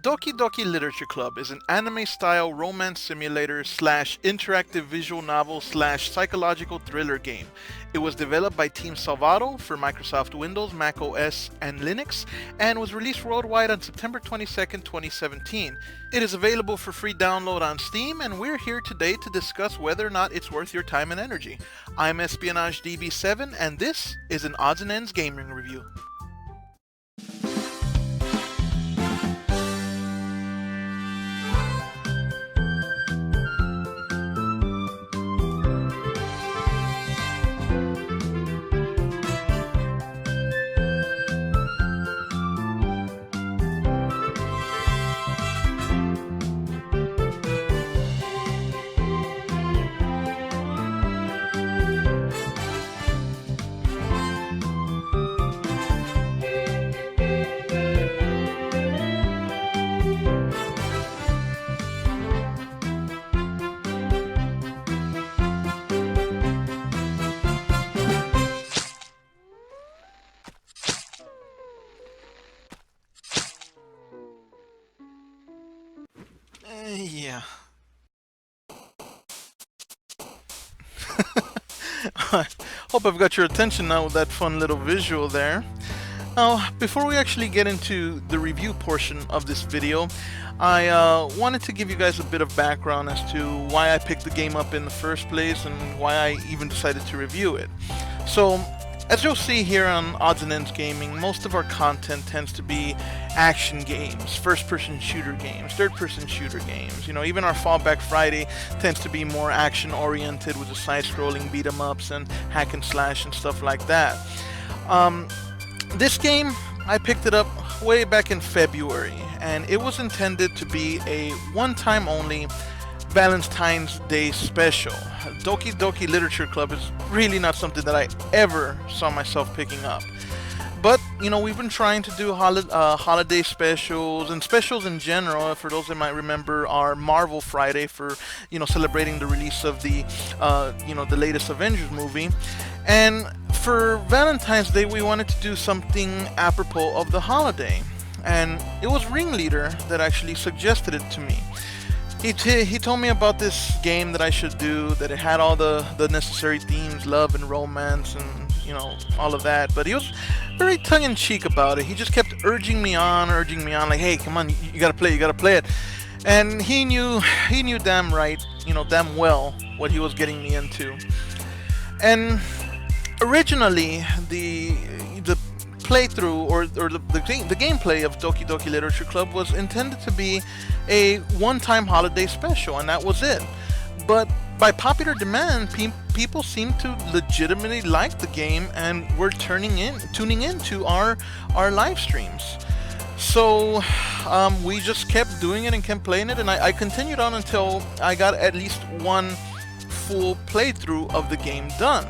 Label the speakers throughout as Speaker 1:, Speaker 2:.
Speaker 1: Doki Doki Literature Club is an anime-style romance simulator slash interactive visual novel slash psychological thriller game. It was developed by Team Salvato for Microsoft Windows, Mac OS, and Linux, and was released worldwide on September 22nd, 2017. It is available for free download on Steam, and we're here today to discuss whether or not it's worth your time and energy. I'm Espionage DB7, and this is an Odds and Ends gaming review. Yeah. Hope I've got your attention now with that fun little visual there. Now, before we actually get into the review portion of this video, I wanted to give you guys a bit of background as to why I picked the game up in the first place and why I even decided to review it. So, as you'll see here on Odds and Ends Gaming, most of our content tends to be action games, first-person shooter games, third-person shooter games. You know, even our Fallback Friday tends to be more action-oriented with the side-scrolling beat-em-ups and hack and slash and stuff like that. This game, I picked it up way back in February, and it was intended to be a one-time only Valentine's Day special. Doki Doki Literature Club is really not something that I ever saw myself picking up. But, you know, we've been trying to do holiday specials, and specials in general, for those that might remember, our Marvel Friday for, you know, celebrating the release of the, you know, the latest Avengers movie. And for Valentine's Day, we wanted to do something apropos of the holiday. And it was Ringleader that actually suggested it to me. He told me about this game that I should do, that it had all the necessary themes, love and romance and, you know, all of that. But he was very tongue-in-cheek about it. He just kept urging me on, like, hey, come on, you gotta play it. And he knew damn right, you know, damn well what he was getting me into. And originally, the playthrough or the gameplay of Doki Doki Literature Club was intended to be a one-time holiday special, and that was it. But by popular demand, people seemed to legitimately like the game and were tuning into our live streams. So we just kept doing it and kept playing it, and I continued on until I got at least one full playthrough of the game done.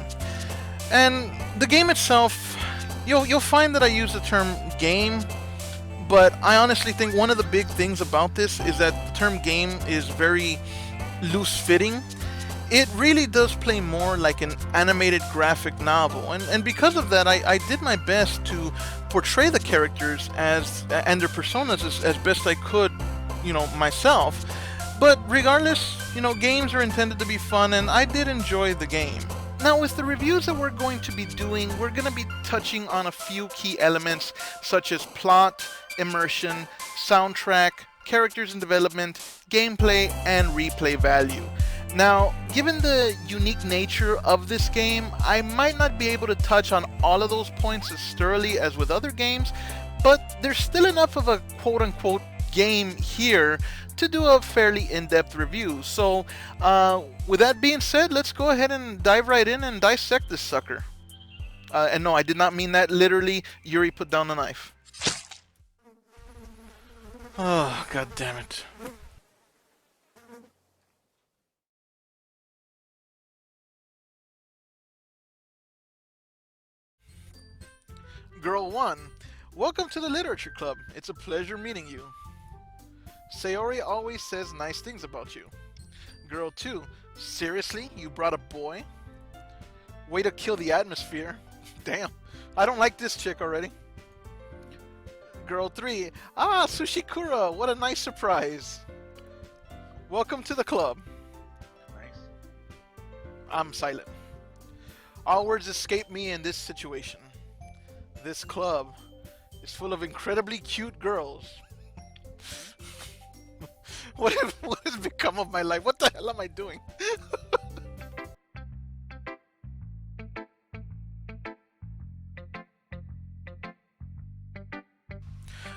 Speaker 1: And the game itself, You'll find that I use the term game, but I honestly think one of the big things about this is that the term game is very loose-fitting. It really does play more like an animated graphic novel, and because of that, I did my best to portray the characters and their personas as best I could, you know, myself. But regardless, you know, games are intended to be fun, and I did enjoy the game. Now, with the reviews that we're going to be doing, we're going to be touching on a few key elements such as plot, immersion, soundtrack, characters in development, gameplay, and replay value. Now, given the unique nature of this game, I might not be able to touch on all of those points as thoroughly as with other games, but there's still enough of a quote-unquote game here to do a fairly in-depth review. So with that being said, let's go ahead and dive right in and dissect this sucker. And no, I did not mean that literally. Yuri, put down the knife. Oh, god damn it. Girl 1, welcome to the Literature Club. It's a pleasure meeting you. Sayori always says nice things about you. Girl 2, seriously? You brought a boy? Way to kill the atmosphere. Damn, I don't like this chick already. Girl 3. Ah, Sushikura, what a nice surprise. Welcome to the club.
Speaker 2: Nice.
Speaker 1: I'm silent. All words escape me in this situation. This club is full of incredibly cute girls. What has become of my life? What the hell am I doing?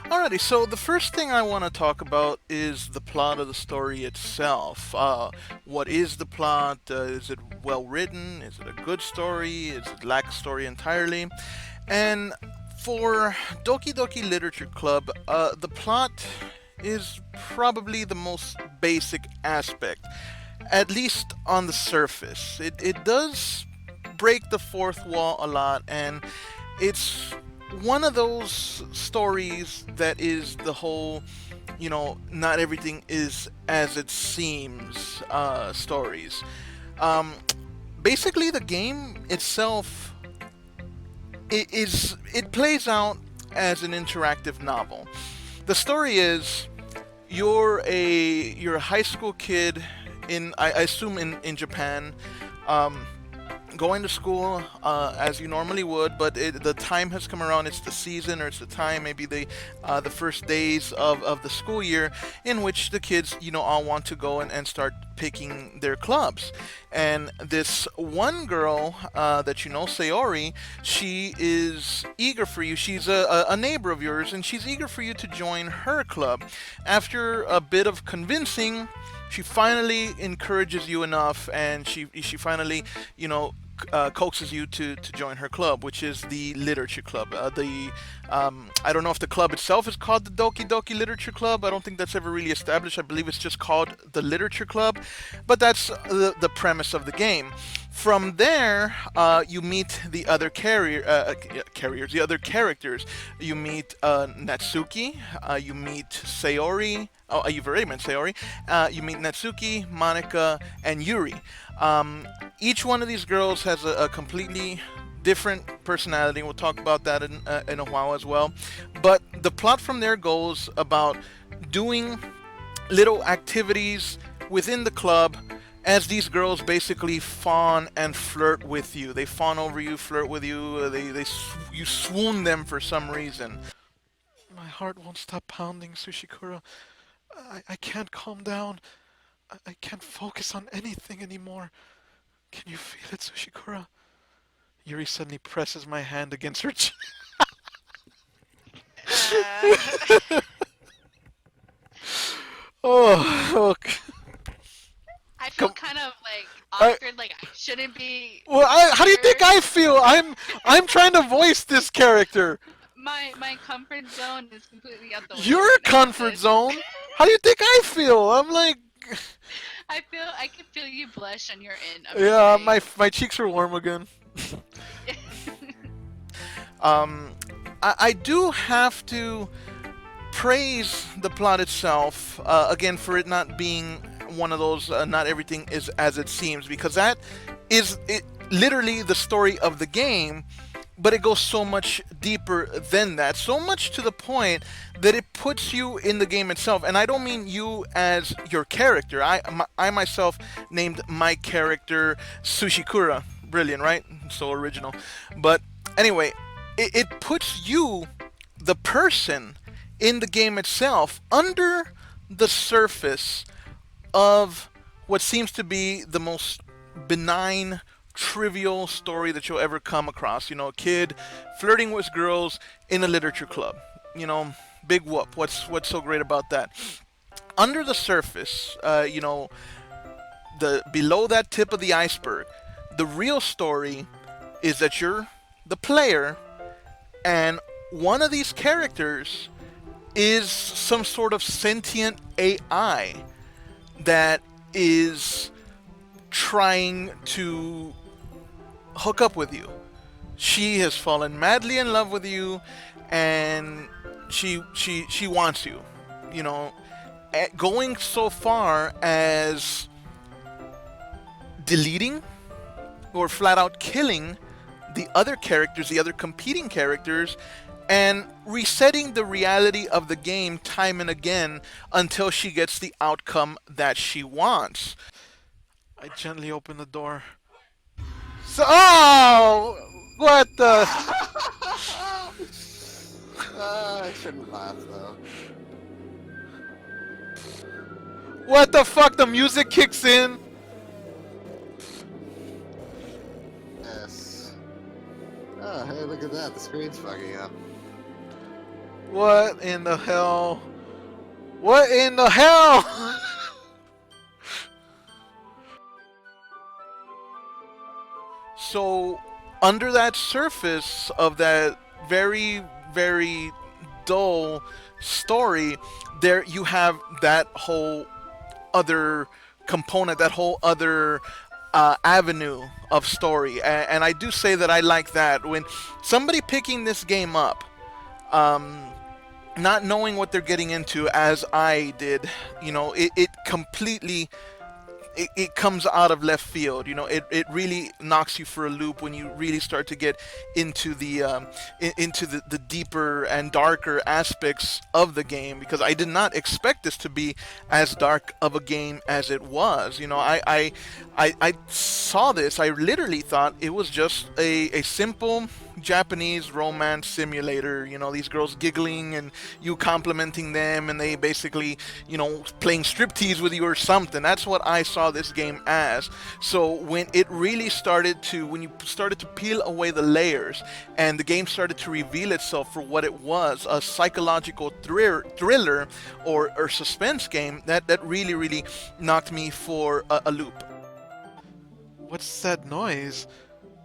Speaker 1: Alrighty, so the first thing I want to talk about is the plot of the story itself. What is the plot? Is it well written? Is it a good story? Is it lack a story entirely? And for Doki Doki Literature Club, the plot is probably the most basic aspect, at least on the surface. It does break the fourth wall a lot, and it's one of those stories that is the whole, not everything is as it seems stories. Basically, the game itself it plays out as an interactive novel. The story is you're a high school kid in I assume in Japan. Going to school as you normally would, but the time has come around. It's the season, or it's the time, maybe the first days of the school year, in which the kids, all want to go and start picking their clubs. And this one girl that you know, Sayori, she is eager for you. She's a neighbor of yours, and she's eager for you to join her club. After a bit of convincing, she finally encourages you enough, and she finally, coaxes you to join her club, which is the Literature Club. I don't know if the club itself is called the Doki Doki Literature Club. I don't think that's ever really established. I believe it's just called the Literature Club, but that's the premise of the game. From there, you meet the other the other characters. You meet Natsuki. You meet Sayori. Oh, you've already met Sayori. You meet Natsuki, Monika, and Yuri. Each one of these girls has a completely different personality. We'll talk about that in a while as well. But the plot from there goes about doing little activities within the club as these girls basically fawn and flirt with you. They fawn over you, flirt with you. You swoon them for some reason. My heart won't stop pounding, Sushikura. I can't calm down. I can't focus on anything anymore. Can you feel it, Sushikura? Yuri suddenly presses my hand against her chin. Oh, okay.
Speaker 3: I feel kind of awkward, like I shouldn't be.
Speaker 1: Well, how do you think I feel? I'm trying to voice this character.
Speaker 3: My comfort zone is completely out the window.
Speaker 1: Your comfort zone? How do you think I feel? I'm like.
Speaker 3: I can feel you blush on your end.
Speaker 1: Yeah, my cheeks are warm again. I do have to praise the plot itself again for it not being one of those not everything is as it seems, because that is literally the story of the game, but it goes so much deeper than that, so much to the point that it puts you in the game itself. And I don't mean you as your character. I myself named my character Sushikura. Brilliant, right? So original. But anyway, it puts you, the person, in the game itself, under the surface of what seems to be the most benign, trivial story that you'll ever come across. A kid flirting with girls in a literature club. Big whoop. What's so great about that? Under the surface, the below that tip of the iceberg, the real story is that you're the player, and one of these characters is some sort of sentient AI that is trying to hook up with you. She has fallen madly in love with you, and she wants you. Going so far as deleting or flat out killing the other characters, the other competing characters, and resetting the reality of the game time and again until she gets the outcome that she wants. I gently open the door. So, oh, what the?
Speaker 2: I shouldn't laugh though.
Speaker 1: What the fuck? The music kicks in.
Speaker 2: Yes. Oh, hey, look at that. The screen's fucking up.
Speaker 1: What in the hell? What in the hell? So, under that surface of that very, very dull story, there you have that whole other component, that whole other avenue of story. And I do say that I like that. When somebody picking this game up, not knowing what they're getting into, as I did, you know, it completely it comes out of left field. You know, it really knocks you for a loop when you really start to get into the deeper and darker aspects of the game, because I did not expect this to be as dark of a game as it was. You know, I saw this, I literally thought it was just a simple Japanese romance simulator. You know, these girls giggling and you complimenting them, and they basically, you know, playing striptease with you or something. That's what I saw this game as. So when it really started to, when you started to peel away the layers and the game started to reveal itself for what it was, a psychological thriller or suspense game, that really knocked me for a loop. What's that noise?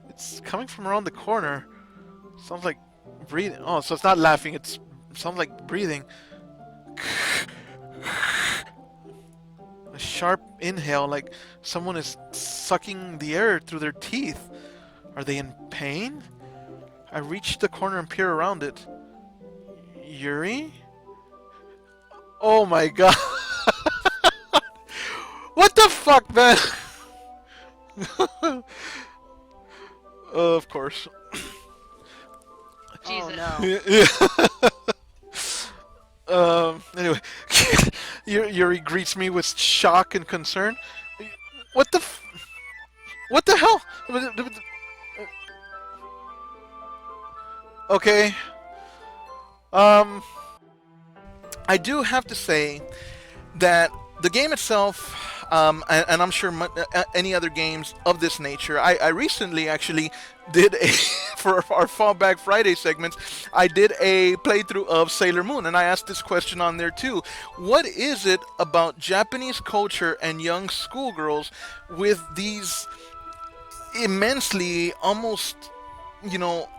Speaker 1: It's coming from around the corner. Sounds like breathing. Oh, so it's not laughing, it sounds like breathing. A sharp inhale, like someone is sucking the air through their teeth. Are they in pain? I reach the corner and peer around it. Yuri? Oh my god. What the fuck, man? Of course.
Speaker 3: Jesus.
Speaker 1: Oh no. Anyway, Yuri greets me with shock and concern. What the what the hell? Okay. I do have to say that the game itself, and I'm sure any other games of this nature, I recently actually did a, for our Fallback Friday segments, I did a playthrough of Sailor Moon, and I asked this question on there too. What is it about Japanese culture and young schoolgirls with these immensely, almost, you know,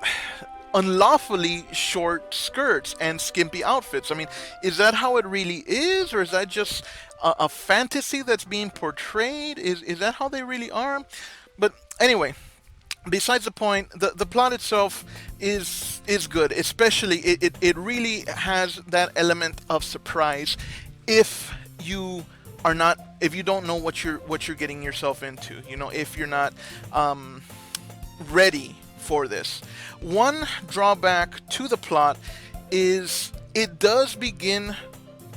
Speaker 1: unlawfully short skirts and skimpy outfits? I mean, is that how it really is, or is that just a fantasy that's being portrayed? Is that how they really are? But anyway, besides the point, the plot itself is good. Especially, it really has that element of surprise if you are not, if you don't know what you're getting yourself into. You know, if you're not ready for this. One drawback to the plot is it does begin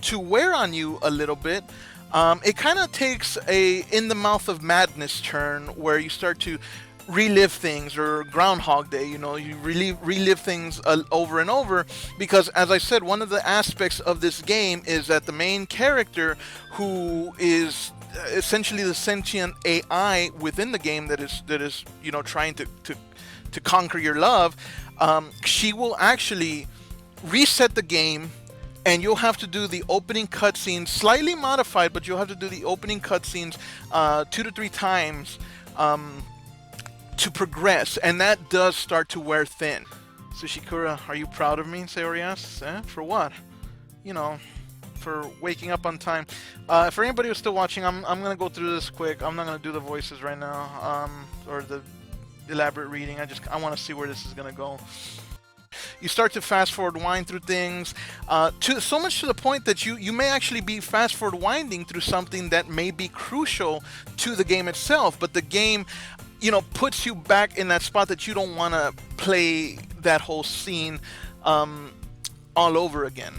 Speaker 1: to wear on you a little bit. It kind of takes a in the mouth of madness turn where you start to relive things, or Groundhog Day, you know, you relive things over and over, because as I said, one of the aspects of this game is that the main character, who is essentially the sentient AI within the game that is you know, trying to conquer your love, she will actually reset the game, and you'll have to do the opening cutscenes, slightly modified, but you'll have to do the opening cutscenes 2 to 3 times to progress, and that does start to wear thin. Sushikura, are you proud of me? Sayori asks. For what? You know, for waking up on time. For anybody who's still watching, I'm gonna go through this quick. I'm not gonna do the voices right now, or the elaborate reading. I want to see where this is gonna go. You start to fast forward wind through things, so much to the point that you may actually be fast forward winding through something that may be crucial to the game itself, but the game, you know, puts you back in that spot that you don't want to play that whole scene all over again.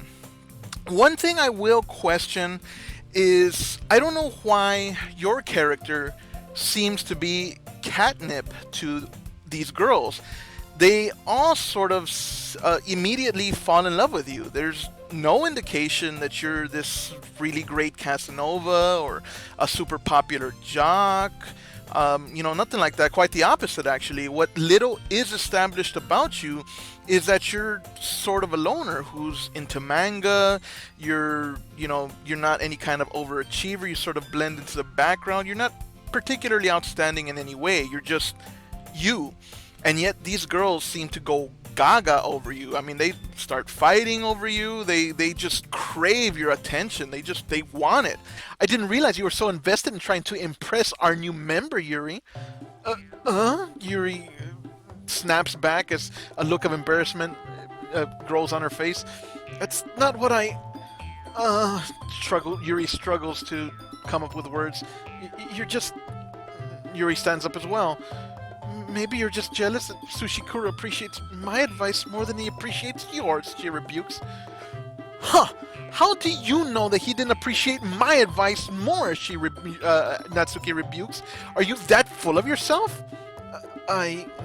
Speaker 1: One thing I will question is I don't know why your character seems to be catnip to these girls. They all sort of immediately fall in love with you. There's no indication that you're this really great Casanova or a super popular jock. Nothing like that. Quite the opposite, actually. What little is established about you is that you're sort of a loner who's into manga. You're not any kind of overachiever. You sort of blend into the background. You're not particularly outstanding in any way. You're just you. And yet these girls seem to go gaga over you. I mean, they start fighting over you. They just crave your attention. They want it. I didn't realize you were so invested in trying to impress our new member, Yuri. Yuri snaps back as a look of embarrassment grows on her face. That's not what I... Yuri struggles to come up with words. You're just... Yuri stands up as well. Maybe you're just jealous that Sushikura appreciates my advice more than he appreciates yours, she rebukes. Huh! How do you know that he didn't appreciate my advice more, Natsuki rebukes. Are you that full of yourself?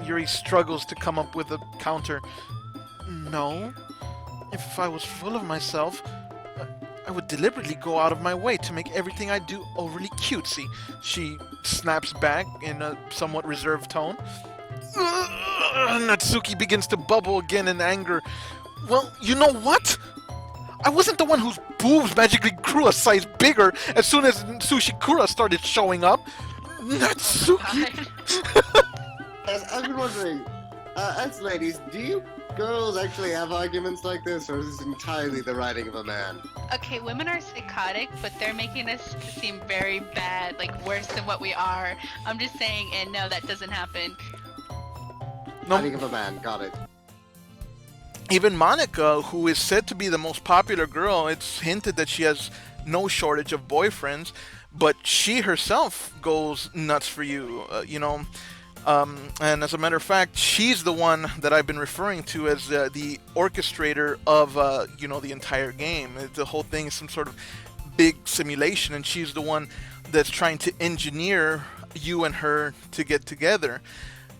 Speaker 1: Yuri struggles to come up with a counter. No. If I was full of myself, I would deliberately go out of my way to make everything I do overly cutesy. She snaps back in a somewhat reserved tone. Natsuki begins to bubble again in anger. Well, you know what? I wasn't the one whose boobs magically grew a size bigger as soon as Sushikura started showing up. Natsuki!
Speaker 2: I've been wondering, as ladies, do you girls actually have arguments like this, or is this entirely the writing of a man?
Speaker 3: Okay, women are psychotic, but they're making us seem very bad, like worse than what we are. I'm just saying, and no, that doesn't happen.
Speaker 2: Writing of a man, got it.
Speaker 1: Even Monica, who is said to be the most popular girl, it's hinted that she has no shortage of boyfriends, but she herself goes nuts for you, and as a matter of fact, she's the one that I've been referring to as the orchestrator of, the entire game. The whole thing is some sort of big simulation, and she's the one that's trying to engineer you and her to get together.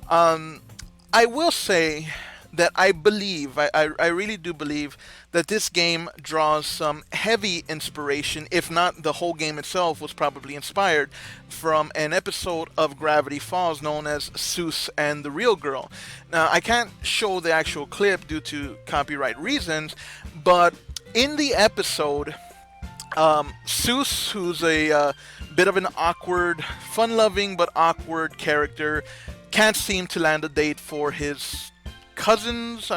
Speaker 1: I will say that I believe, I really do believe that this game draws some heavy inspiration, if not the whole game itself was probably inspired from an episode of Gravity Falls known as Seuss and the Real Girl. Now, I can't show the actual clip due to copyright reasons, but in the episode, Seuss, who's a bit of an awkward, fun-loving but awkward character, can't seem to land a date for his cousin's,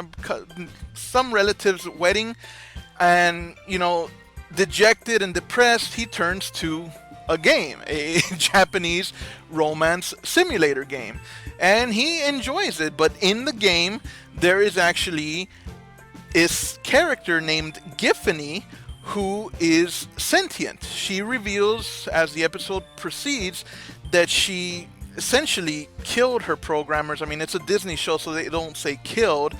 Speaker 1: some relative's wedding, and dejected and depressed, he turns to a game, a Japanese romance simulator game, and he enjoys it. But in the game, there is actually this character named Giffany who is sentient. She reveals as the episode proceeds that she essentially killed her programmers. I mean, it's a Disney show, so they don't say killed,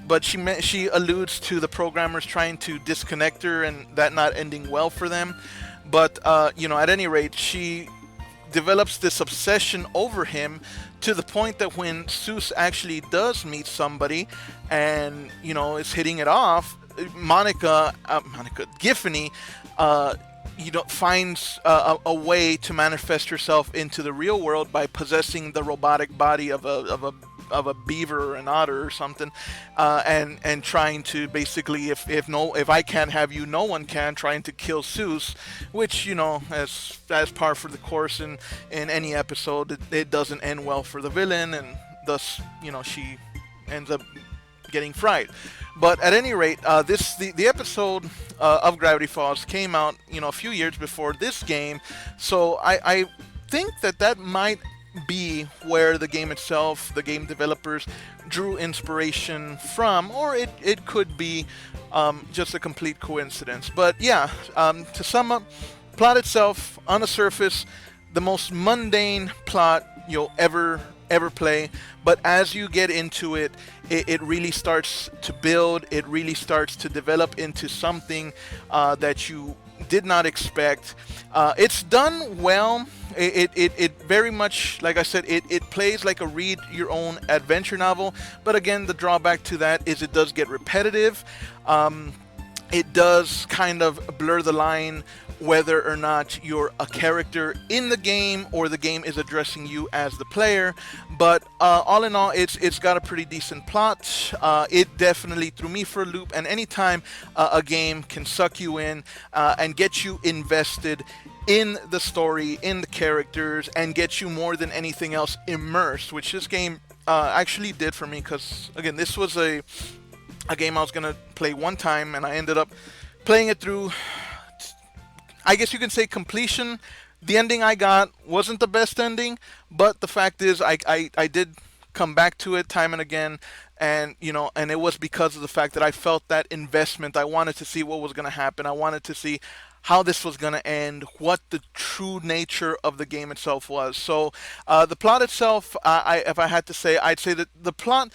Speaker 1: but she alludes to the programmers trying to disconnect her and that not ending well for them. But at any rate, she develops this obsession over him to the point that when Seuss actually does meet somebody and is hitting it off, Giffany finds a way to manifest herself into the real world by possessing the robotic body of a beaver or an otter or something, and trying to basically, if I can't have you, no one can, trying to kill Seuss, which as par for the course in any episode, it doesn't end well for the villain, and thus she ends up getting fried. But at any rate, the episode of Gravity Falls came out a few years before this game, so I think that might be where the game itself, the game developers, drew inspiration from, or it could be just a complete coincidence. But yeah, to sum up, plot itself, on the surface, the most mundane plot you'll ever ever play. But as you get into it, it really starts to build. It really starts to develop into something that you did not expect. It's done well. It very much, like I said, it plays like a read your own adventure novel. But again, the drawback to that is it does get repetitive. It does kind of blur the line whether or not you're a character in the game or the game is addressing you as the player. But all in all, it's got a pretty decent plot. It definitely threw me for a loop, and anytime a game can suck you in and get you invested in the story, in the characters, and get you more than anything else immersed, which this game actually did for me, because again, this was a game I was gonna play one time, and I ended up playing it through, I guess you can say, completion. The ending I got wasn't the best ending, but the fact is I did come back to it time and again, and and it was because of the fact that I felt that investment. I wanted to see what was going to happen. I wanted to see how this was going to end, what the true nature of the game itself was. So the plot itself, if I had to say, I'd say that the plot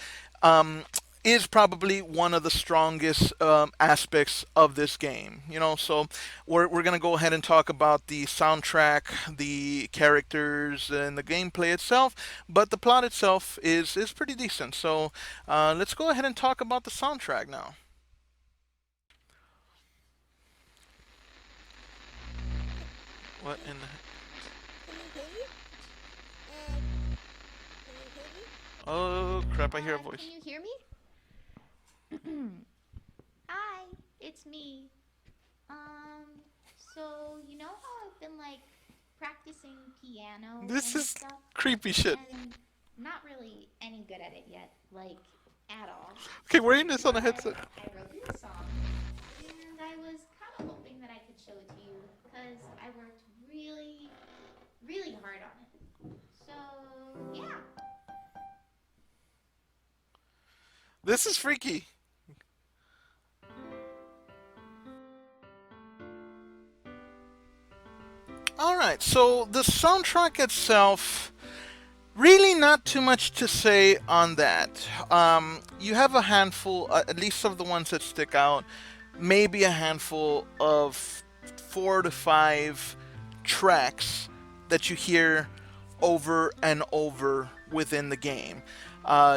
Speaker 1: is probably one of the strongest aspects of this game. So we're going to go ahead and talk about the soundtrack, the characters, and the gameplay itself, but the plot itself is pretty decent. So let's go ahead and talk about the soundtrack now. What in the... Oh crap, I hear a voice.
Speaker 4: Can you hear me? Hi, it's me. So you know how I've been like practicing piano?
Speaker 1: This
Speaker 4: and
Speaker 1: is
Speaker 4: stuff,
Speaker 1: creepy shit.
Speaker 4: and not really any good at it yet, like at all.
Speaker 1: Okay, wearing this on a headset.
Speaker 4: I wrote this song, and I was kind of hoping that I could show it to you because I worked really, really hard on it. So yeah.
Speaker 1: This is freaky. Alright, so the soundtrack itself, really not too much to say on that. You have a handful, at least of the ones that stick out, maybe a handful of 4 to 5 tracks that you hear over and over within the game.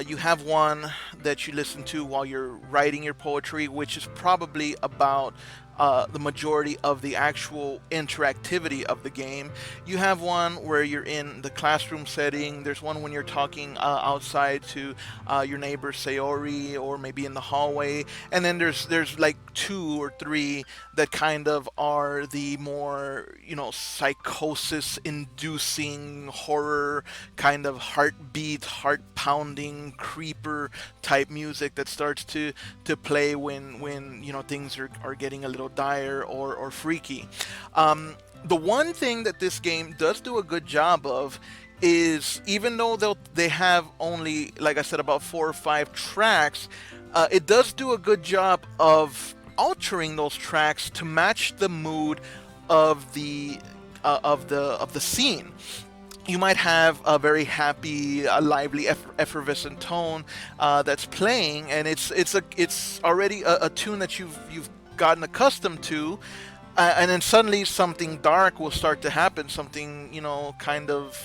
Speaker 1: You have one that you listen to while you're writing your poetry, which is probably about the majority of the actual interactivity of the game. You have one where you're in the classroom setting. There's one when you're talking outside to your neighbor Sayori, or maybe in the hallway. And then there's like 2 or 3 that kind of are the more, psychosis-inducing horror kind of heartbeat, heart-pounding creeper type music that starts to play when things are getting a little dire or freaky. The one thing that this game does do a good job of is, even though they have only, like I said, about 4 or 5 tracks, it does do a good job of altering those tracks to match the mood of the scene. You might have a very happy, lively, effervescent tone that's playing, and it's already a tune that you've gotten accustomed to, and then suddenly something dark will start to happen. Something kind of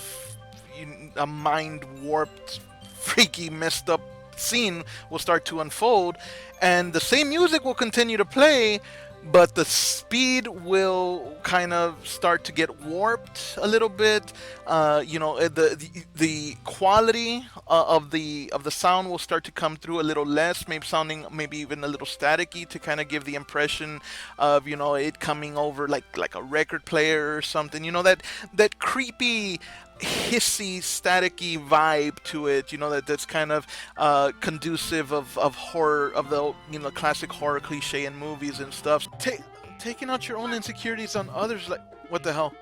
Speaker 1: a mind warped, freaky, messed up scene will start to unfold, and the same music will continue to play, but the speed will kind of start to get warped a little bit. The quality of the sound will start to come through a little less, maybe even a little staticky, to kind of give the impression of it coming over like a record player or something. That creepy, hissy, staticky vibe to it, that's kind of conducive of horror, of the classic horror cliche in movies and stuff. Taking out your own insecurities on others, like, what the hell?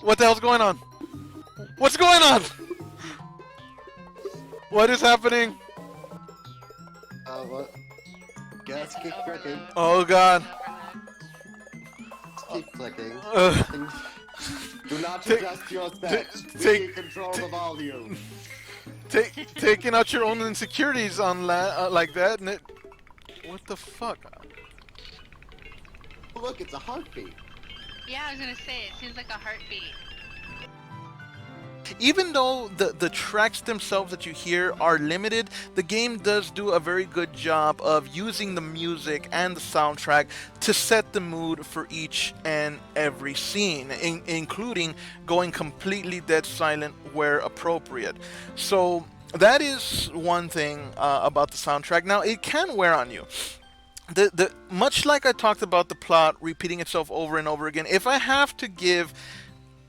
Speaker 1: What the hell's going on? What's going on? What is happening?
Speaker 2: What? Gas keep clicking.
Speaker 1: Oh god.
Speaker 2: Keep clicking.
Speaker 1: Uh,
Speaker 2: Do not adjust your set.
Speaker 1: take
Speaker 2: control the volume.
Speaker 1: Taking out your own insecurities on like that, and what the fuck?
Speaker 2: Look, it's a heartbeat.
Speaker 3: Yeah, I was gonna say, it seems like a heartbeat.
Speaker 1: Even though the tracks themselves that you hear are limited, the game does do a very good job of using the music and the soundtrack to set the mood for each and every scene, including going completely dead silent where appropriate. So that is one thing about the soundtrack. Now, it can wear on you. The much like I talked about the plot repeating itself over and over again, if I have to give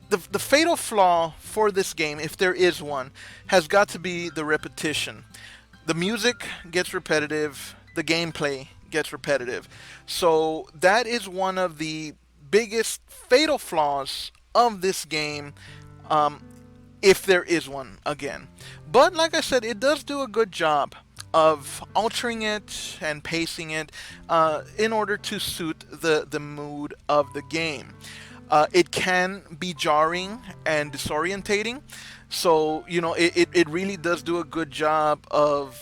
Speaker 1: the fatal flaw for this game, if there is one, has got to be the repetition. The music gets repetitive, the gameplay gets repetitive. So that is one of the biggest fatal flaws of this game, if there is one again. But like I said, it does do a good job of altering it and pacing it in order to suit the mood of the game. It can be jarring and disorientating, so it really does do a good job of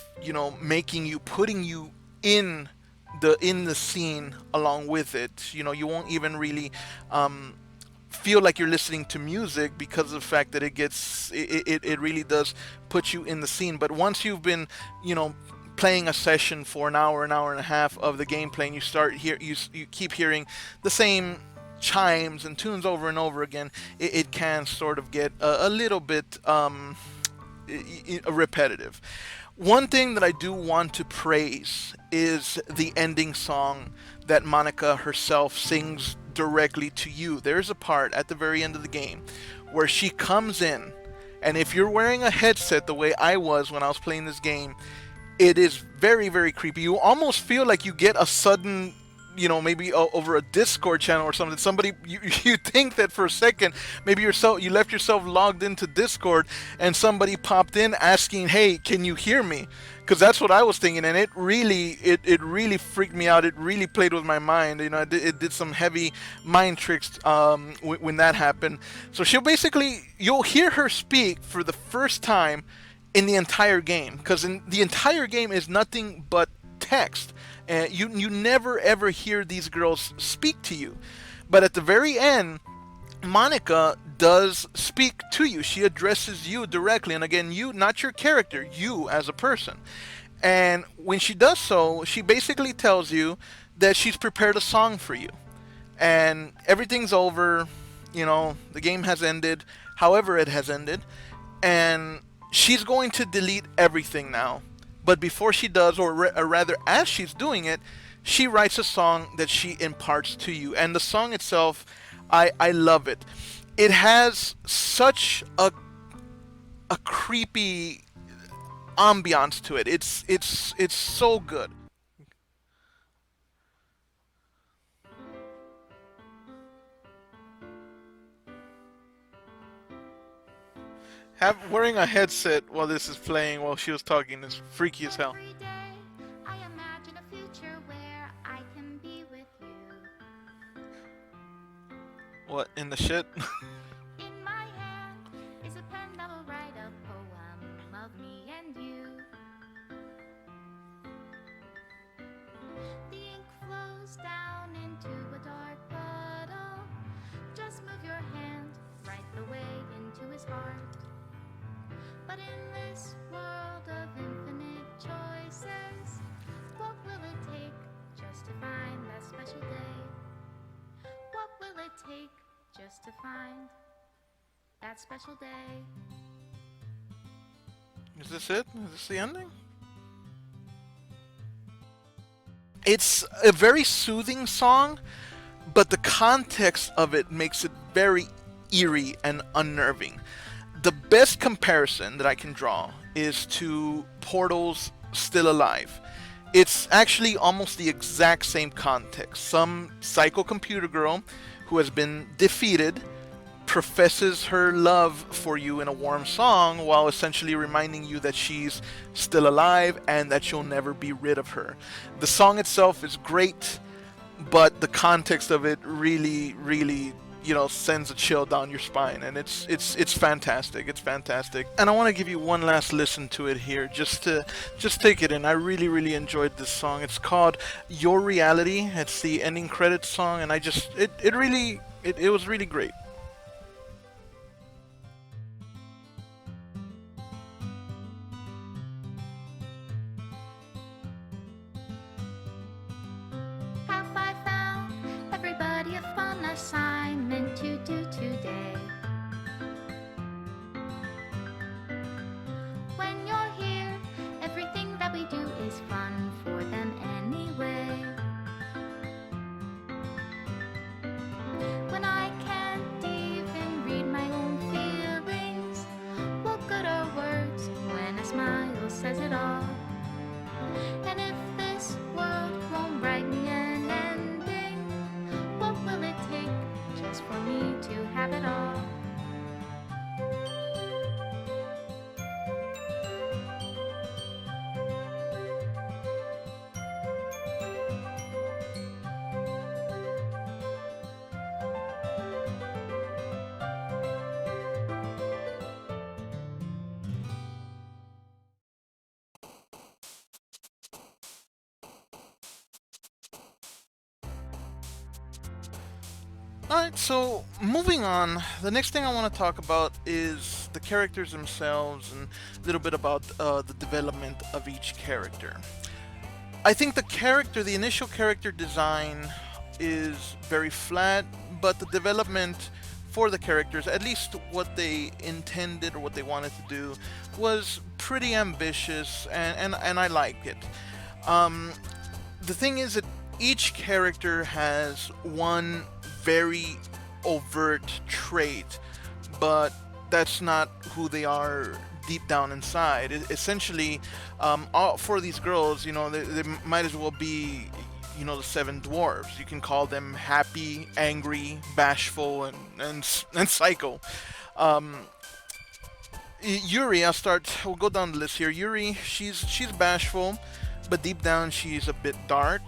Speaker 1: making you, putting you in the scene along with it. You won't even really feel like you're listening to music because of the fact that it really does put you in the scene. But once you've been playing a session for an hour and a half of the gameplay, and you keep hearing the same chimes and tunes over and over again, it can sort of get a little bit repetitive. One thing that I do want to praise is the ending song that Monica herself sings directly to you. There's a part at the very end of the game where she comes in, and if you're wearing a headset the way I was when I was playing this game, it is very, very creepy. You almost feel like you get a sudden, maybe over a Discord channel or something. Somebody, you think that for a second, maybe you left yourself logged into Discord and somebody popped in asking, "Hey, can you hear me?" Because that's what I was thinking, and it really freaked me out. It really played with my mind. It did some heavy mind tricks when that happened. So you'll hear her speak for the first time in the entire game, because in the entire game is nothing but text. You never ever hear these girls speak to you, but at the very end, Monica does speak to you. She addresses you directly, and again, you, not your character, you as a person. And when she does so, she basically tells you that she's prepared a song for you, and everything's over. The game has ended, however it has ended, and she's going to delete everything now. But before she does, or rather as she's doing it, she writes a song that she imparts to you. And the song itself, I love it. It has such a creepy ambiance to it. It's so good. Wearing a headset while this is playing, while she was talking, is freaky as hell.
Speaker 4: Every day, I imagine a future where I can be with you.
Speaker 1: What, in the shit?
Speaker 4: In my hand is a pen that will write a poem of me and you. The ink flows down into a dark puddle. Just move your hand right the way into his heart. But in this world of infinite choices, what will it take just to find that special day? What will it take just to find that special day?
Speaker 1: Is this it? Is this the ending? It's a very soothing song, but the context of it makes it very eerie and unnerving. The best comparison that I can draw is to Portal's Still Alive. It's actually almost the exact same context. Some psycho computer girl who has been defeated professes her love for you in a warm song, while essentially reminding you that she's still alive and that you'll never be rid of her. The song itself is great, but the context of it really sends a chill down your spine, and it's fantastic. It's fantastic. And I want to give you one last listen to it here, just take it in. I really enjoyed this song. It's called Your Reality. It's the ending credits song, and it was really great.
Speaker 4: Have I found everybody a fun assignment to do today? When you're here, everything that we do is fun for them anyway. When I can't even read my own feelings, what good are words when a smile says it all? And if this world won't write me an ending, what will it take just for me to have it all?
Speaker 1: Alright, so moving on, the next thing I want to talk about is the characters themselves and a little bit about the development of each character. I think the initial character design is very flat, but the development for the characters, at least what they intended or what they wanted to do, was pretty ambitious, and I like it. The thing is that each character has one very overt trait, but that's not who they are deep down inside. Essentially, all four of these girls, they might as well be, the seven dwarves. You can call them happy, angry, bashful, and psycho. Yuri, we'll go down the list here. Yuri, she's bashful, but deep down she's a bit dark,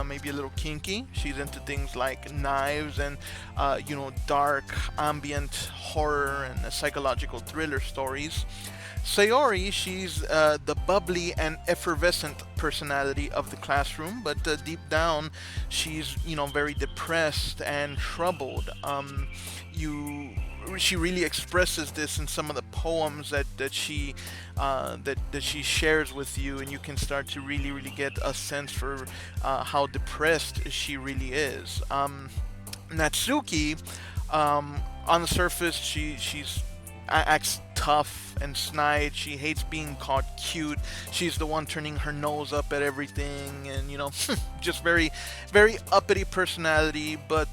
Speaker 1: maybe a little kinky. She's into things like knives and dark ambient horror and psychological thriller stories. Sayori, she's the bubbly and effervescent personality of the classroom, but deep down she's very depressed and troubled. She really expresses this in some of the poems that she shares with you, and you can start to really get a sense for how depressed she really is. Natsuki, on the surface, she's acts tough and snide. She hates being called cute. She's the one turning her nose up at everything, and just very uppity personality. But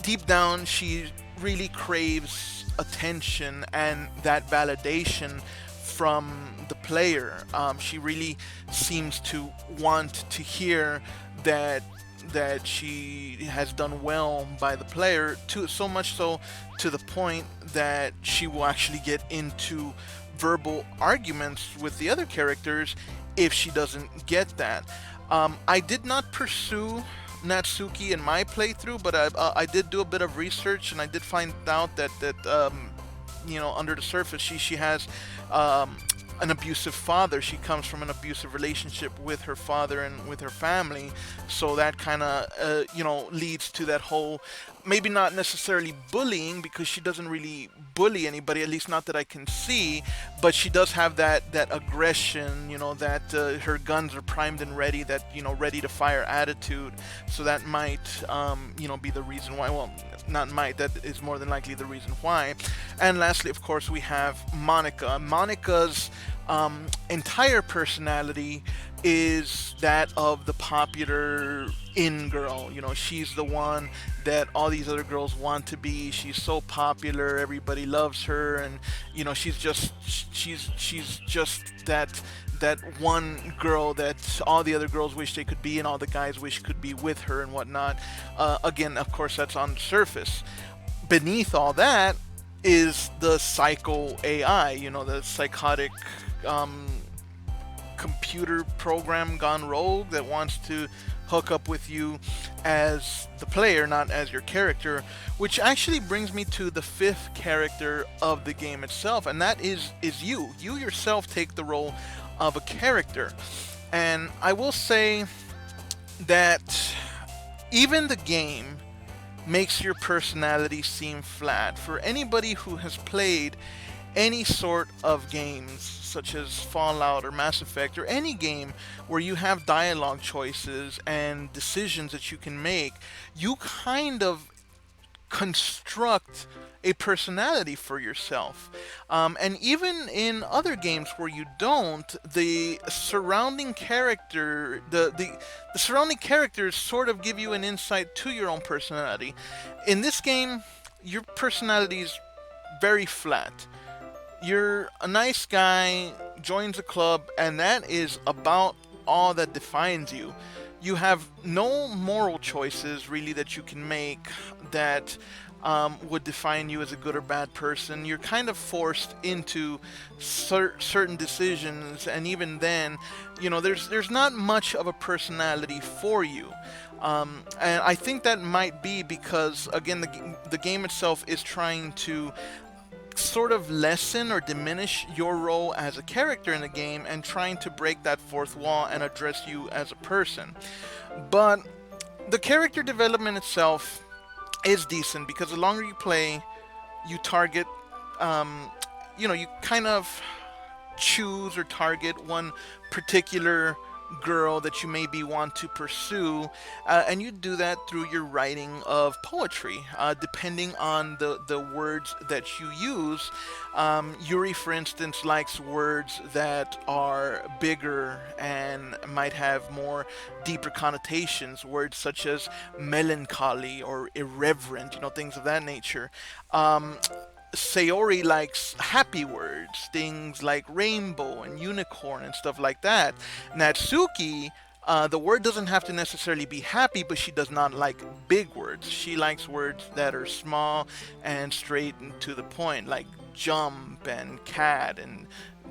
Speaker 1: deep down, she really craves attention and that validation from the player. She really seems to want to hear that she has done well by the player, so much so to the point that she will actually get into verbal arguments with the other characters if she doesn't get that. I did not pursue Natsuki in my playthrough, but I did do a bit of research, and I did find out that under the surface she has an abusive father. She comes from an abusive relationship with her father and with her family, so that kind of leads to that whole, maybe not necessarily bullying, because she doesn't really bully anybody, at least not that I can see, but she does have that aggression, that her guns are primed and ready, that ready to fire attitude. So that might be the reason why. Well, not might, that is more than likely the reason why. And lastly, of course, we have Monica. Monica's entire personality is that of the popular in-girl. She's the one that all these other girls want to be. She's so popular, everybody loves her, and she's just that one girl that all the other girls wish they could be, and all the guys wish could be with her and whatnot. Again, of course, that's on the surface. Beneath all that is the psycho AI, the psychotic computer program gone rogue that wants to hook up with you as the player, not as your character, which actually brings me to the fifth character of the game itself, and that is you. You yourself take the role of a character. And I will say that even the game makes your personality seem flat. For anybody who has played any sort of games such as Fallout or Mass Effect, or any game where you have dialogue choices and decisions that you can make, you kind of construct a personality for yourself. And even in other games where you don't, the surrounding characters sort of give you an insight to your own personality. In this game, your personality is very flat. You're a nice guy, joins a club, and that is about all that defines you. You have no moral choices really that you can make that would define you as a good or bad person. You're kind of forced into certain decisions, and even then, there's not much of a personality for you. And I think that might be because, again, the game itself is trying to sort of lessen or diminish your role as a character in the game and trying to break that fourth wall and address you as a person. But the character development itself is decent because the longer you play, you target, you kind of choose or target one particular girl that you maybe want to pursue, and you do that through your writing of poetry, depending on the words that you use. Yuri, for instance, likes words that are bigger and might have more deeper connotations, words such as melancholy or irreverent, things of that nature. Sayori likes happy words, things like rainbow and unicorn and stuff like that. Natsuki, the word doesn't have to necessarily be happy, but she does not like big words. She likes words that are small and straight and to the point, like jump and cat and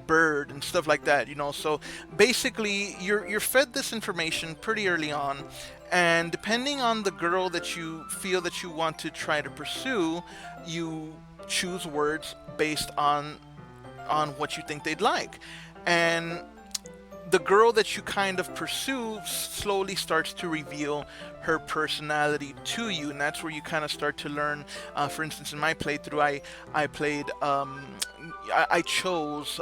Speaker 1: bird and stuff like that. So basically you're fed this information pretty early on, and depending on the girl that you feel that you want to try to pursue, you choose words based on what you think they'd like. And the girl that you kind of pursue slowly starts to reveal her personality to you, and that's where you kind of start to learn. For instance, in my playthrough, I chose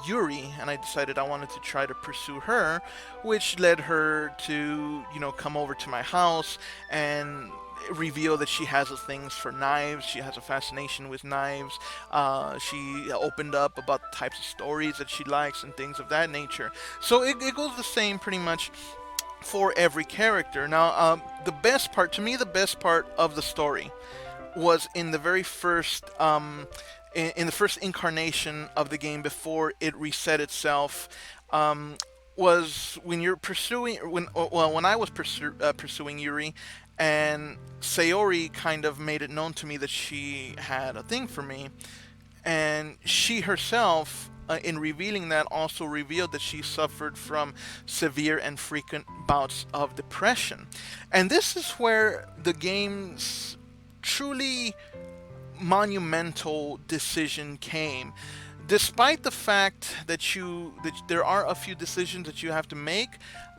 Speaker 1: Yuri, and I decided I wanted to try to pursue her, which led her to come over to my house and reveal that she has a things for knives. She has a fascination with knives. She opened up about the types of stories that she likes and things of that nature. So it goes the same pretty much for every character. Now, the best part of the story was in the very first in the first incarnation of the game before it reset itself. Was when you're pursuing when I was pursuing Yuri, and Sayori kind of made it known to me that she had a thing for me, and she herself, in revealing that, also revealed that she suffered from severe and frequent bouts of depression. And this is where the game's truly monumental decision came. Despite the fact that there are a few decisions that you have to make,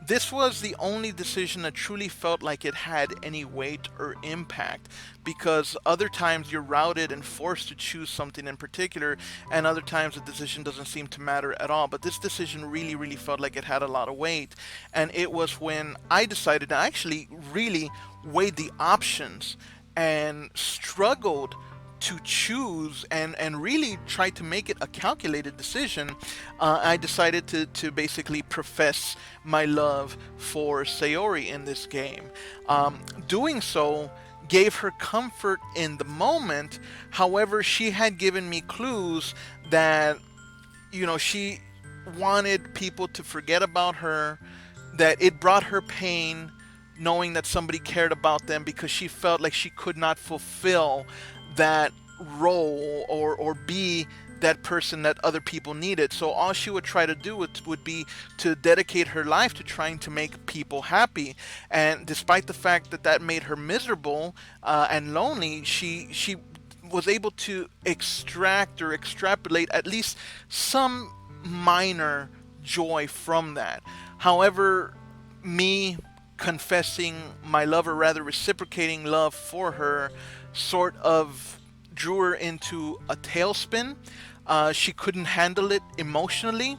Speaker 1: this was the only decision that truly felt like it had any weight or impact, because other times you're routed and forced to choose something in particular, and other times the decision doesn't seem to matter at all. But this decision really, really felt like it had a lot of weight, and it was when I decided, I actually really weighed the options and struggled to choose and really try to make it a calculated decision. I decided to basically profess my love for Sayori in this game. Doing so gave her comfort in the moment. However, she had given me clues that, she wanted people to forget about her, that it brought her pain knowing that somebody cared about them, because she felt like she could not fulfill that role or be that person that other people needed. So all she would try to do would be to dedicate her life to trying to make people happy. And despite the fact that that made her miserable and lonely, she was able to extract or extrapolate at least some minor joy from that. However, me confessing my love, or rather reciprocating love for her, sort of drew her into a tailspin. She couldn't handle it emotionally.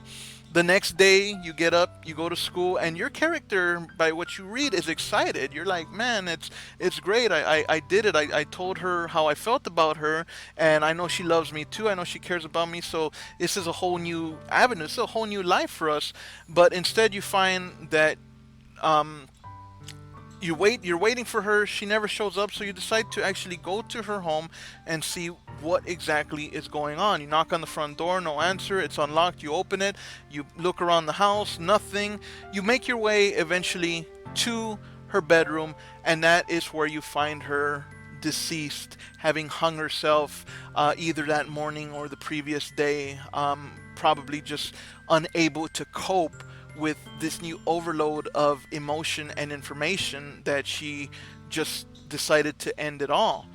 Speaker 1: The next day, you get up, you go to school, and your character, by what you read, is excited. You're like, man, it's great. I did it. I told her how I felt about her, and I know she loves me too. I know she cares about me. So this is a whole new avenue. It's a whole new life for us. But instead, you find that you're waiting for her, she never shows up, so you decide to actually go to her home and see what exactly is going on. You knock on the front door, no answer, it's unlocked, you open it, you look around the house, nothing. You make your way eventually to her bedroom, and that is where you find her deceased, having hung herself either that morning or the previous day, probably just unable to cope with this new overload of emotion and information that she just decided to end it all.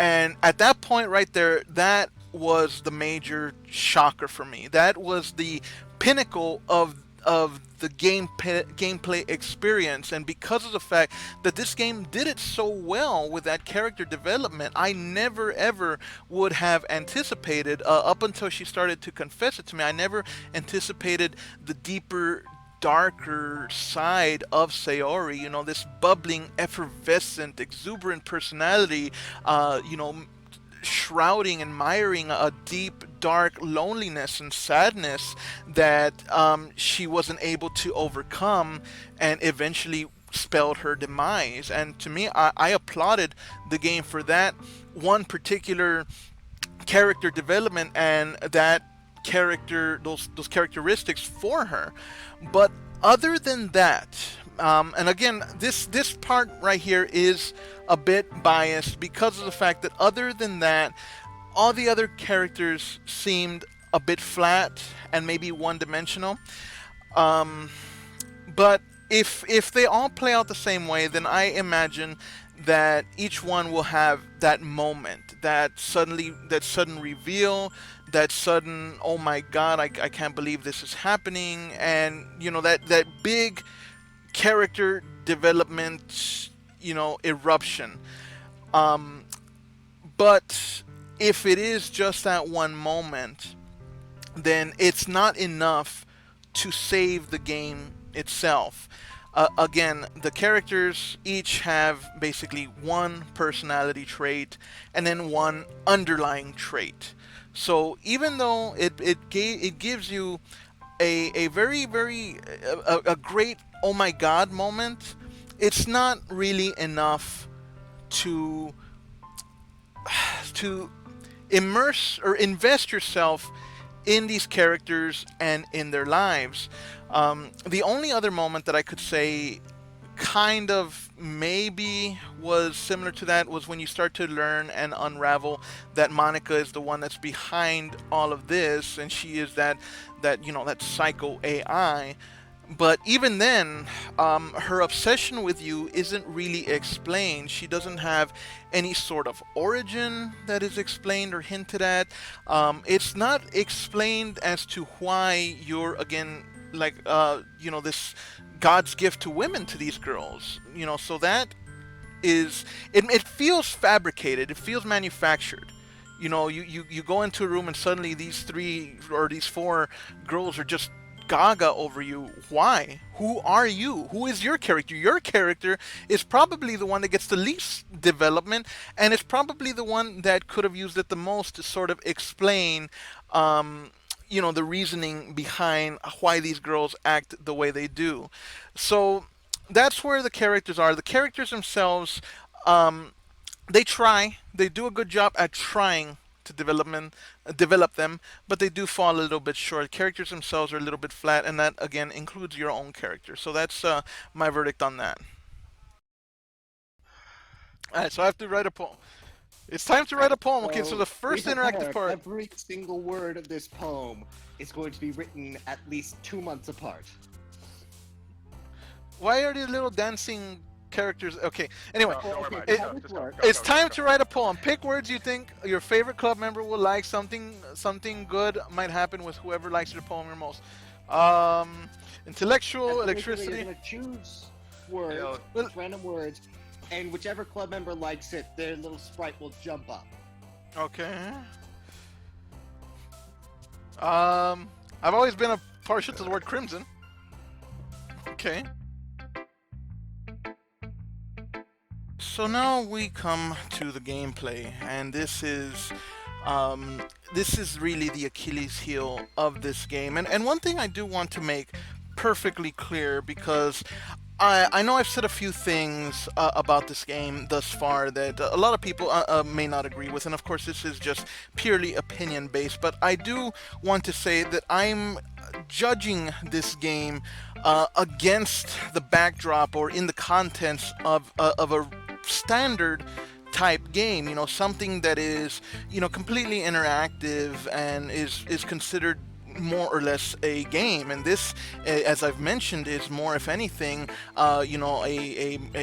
Speaker 1: And at that point right there, that was the major shocker for me. That was the pinnacle of the gameplay experience. And because of the fact that this game did it so well with that character development, I never ever would have anticipated, up until she started to confess it to me, I never anticipated the deeper, darker side of Sayori. You know, this bubbling, effervescent, exuberant personality, you know, shrouding and miring a deep, dark loneliness and sadness that she wasn't able to overcome, and eventually spelled her demise. And to me, I applauded the game for that one particular character development and that character, those characteristics for her. But other than that, and again, this part right here is a bit biased because of the fact that other than that, all the other characters seemed a bit flat and maybe one-dimensional. But if they all play out the same way, then I imagine that each one will have that moment, that sudden reveal, that sudden, oh my god, I can't believe this is happening, and you know, that big character development, you know, eruption. But if it is just that one moment, then it's not enough to save the game itself. Again, the characters each have basically one personality trait and then one underlying trait. So even though it gives you a very a great oh my god moment, it's not really enough to immerse or invest yourself in these characters and in their lives. The only other moment that I could say kind of maybe was similar to that was when you start to learn and unravel that Monica is the one that's behind all of this, and she is that you know, that psycho AI. But even then, her obsession with you isn't really explained. She doesn't have any sort of origin that is explained or hinted at. It's not explained as to why you're, again, like, you know, this God's gift to women, to these girls. You know, so that is, it feels fabricated. It feels manufactured. You know, you go into a room and suddenly these 3 or these 4 girls are just gaga over you. Why? Who are you? Who is your character? Your character is probably the one that gets the least development, and it's probably the one that could have used it the most to sort of explain, you know, the reasoning behind why these girls act the way they do. So that's where the characters are. The characters themselves, they do a good job at trying to develop them, but they do fall a little bit short. Characters themselves are a little bit flat, and that again includes your own character. So that's my verdict on that. All right, so I have to write a poem. It's time to write a poem. Okay, so
Speaker 2: So
Speaker 1: the first
Speaker 2: be
Speaker 1: interactive
Speaker 2: prepared.
Speaker 1: part.
Speaker 2: Every single word of this poem is going to be written at least 2 months apart.
Speaker 1: Why are these little dancing characters? Okay, anyway.
Speaker 5: Don't worry about
Speaker 1: it-
Speaker 5: it.
Speaker 2: how
Speaker 5: Just
Speaker 2: this
Speaker 5: go.
Speaker 2: works-
Speaker 5: Go,
Speaker 1: It's
Speaker 5: go,
Speaker 1: time
Speaker 5: go,
Speaker 1: to
Speaker 5: go.
Speaker 1: write a poem. Pick words you think your favorite club member will like. Something good might happen with whoever likes your poem the most. Intellectual,
Speaker 2: And basically,
Speaker 1: electricity.
Speaker 2: You're going to choose words,
Speaker 5: Yeah.
Speaker 1: Well-
Speaker 2: random words, and whichever club member likes it, their little sprite will jump up.
Speaker 1: Okay. I've always been a partial to the word crimson. Okay. So now we come to the gameplay, and this is really the Achilles heel of this game. And one thing I do want to make perfectly clear, because I know I've said a few things about this game thus far that a lot of people may not agree with, and of course this is just purely opinion based, but I do want to say that I'm judging this game against the backdrop or in the contents of a standard type game, something that is, completely interactive and is considered more or less a game. And this, as I've mentioned, is more, if anything, a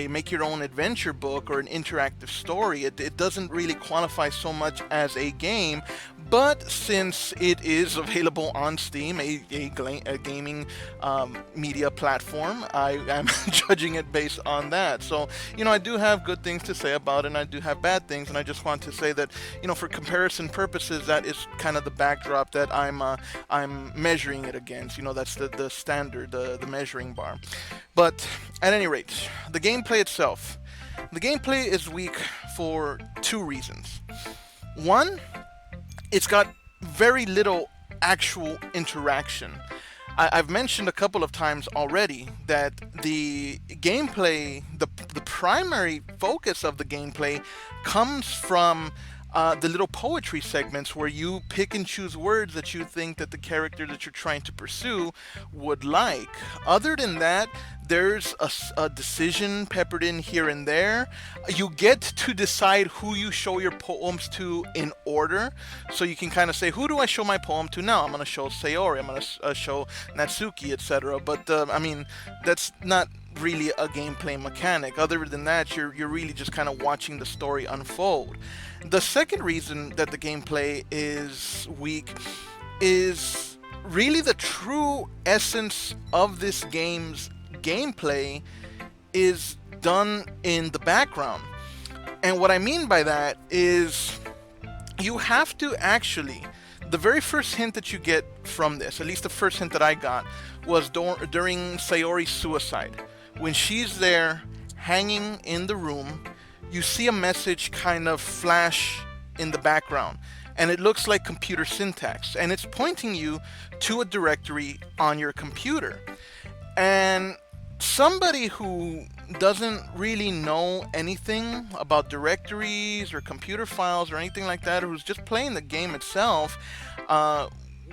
Speaker 1: make your own adventure book or an interactive story. It doesn't really qualify so much as a game, but since it is available on Steam, a gaming media platform, I am judging it based on that. So, I do have good things to say about it, and I do have bad things, and I just want to say that, for comparison purposes, that is kind of the backdrop that I'm measuring it against. That's the standard, the measuring bar. But at any rate, the gameplay itself. The gameplay is weak for two reasons. One, it's got very little actual interaction. I've mentioned a couple of times already that the gameplay, the primary focus of the gameplay comes from the little poetry segments where you pick and choose words that you think that the character that you're trying to pursue would like. Other than that, there's a decision peppered in here and there. You get to decide who you show your poems to in order. So you can kind of say, who do I show my poem to now? I'm going to show Sayori, I'm going to show Natsuki, etc. But, that's not really a gameplay mechanic. Other than that, you're really just kind of watching the story unfold. The second reason that the gameplay is weak is really the true essence of this game's gameplay is done in the background. And what I mean by that is you have to actually, the very first hint that you get from this, at least the first hint that I got, was during Sayori's suicide. When she's there hanging in the room, you see a message kind of flash in the background, and it looks like computer syntax, and it's pointing you to a directory on your computer. And somebody who doesn't really know anything about directories or computer files or anything like that, or who's just playing the game itself,